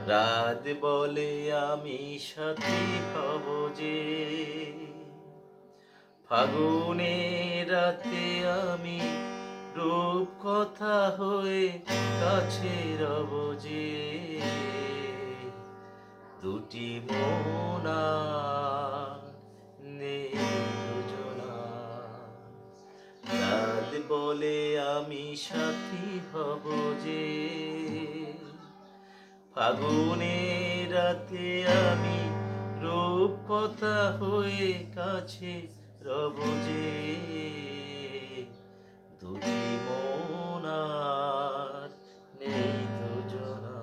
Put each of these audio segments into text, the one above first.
রাত বলে আমি সাথী হব যে, ফাগুনের রাতে আমি রূপকথা হয়ে কাছে রব যে। দুটি মন আর নেই যোজনা, রাত বলে আমি সাথী হব যে, ফাগুনের রাতে আমি রূপকথা হয়ে কাছে রব যে। দুটি মন আর নেই যোজনা।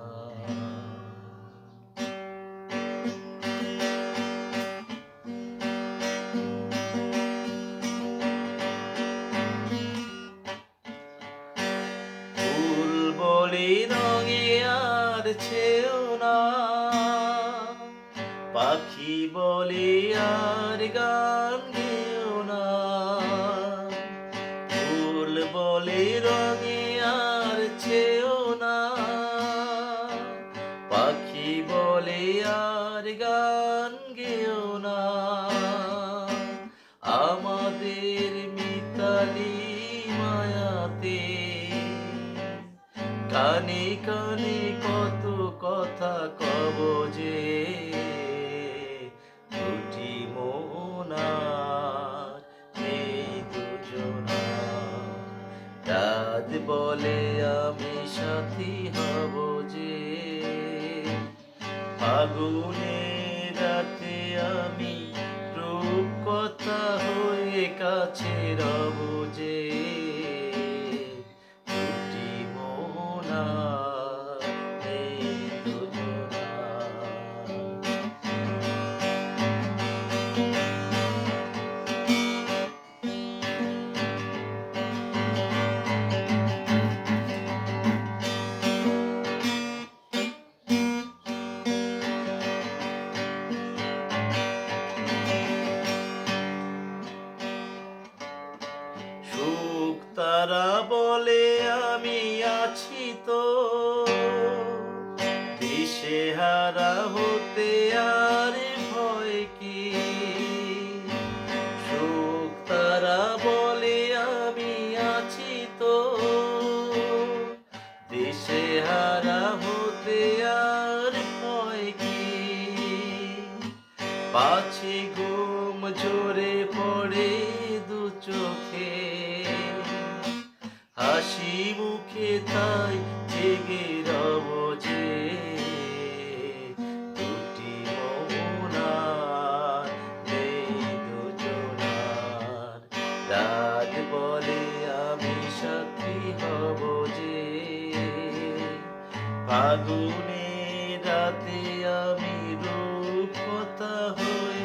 ফুল বলে রঙে আর ছেও না, পাখি বলে আর গান গেও না। ফুল বলে রঙে আর ছেও না, পাখি বলে আর গান গেও না। আমাদের মিতালি মায়াতে কানে কানে কত কথা কব যে। দুটি মন আর নেই দুজনা, রাত বলে আমি সাথী হব যে, ফাগুনের রাতে আমি রূপকথা হয়ে কাছে রব যে। দুটি মন আর নেই দুজনা। সুখ তারা বলে আমি আছি তো, দিশেহারা হতে আর ভয় কি। সুখ তারা বলে আমি আছি তো, দিশেহারা হতে আর ভয় কি। পাছে ঘুম ঝরে পড়ে দু চোখে, হাসি মুখে তাই জেগে রব যে। দুটি মন আর নেই দুজনার, রাত বলে আমি সাথী হব যে, ফাগুনের রাতে আমি রূপকথা হয়ে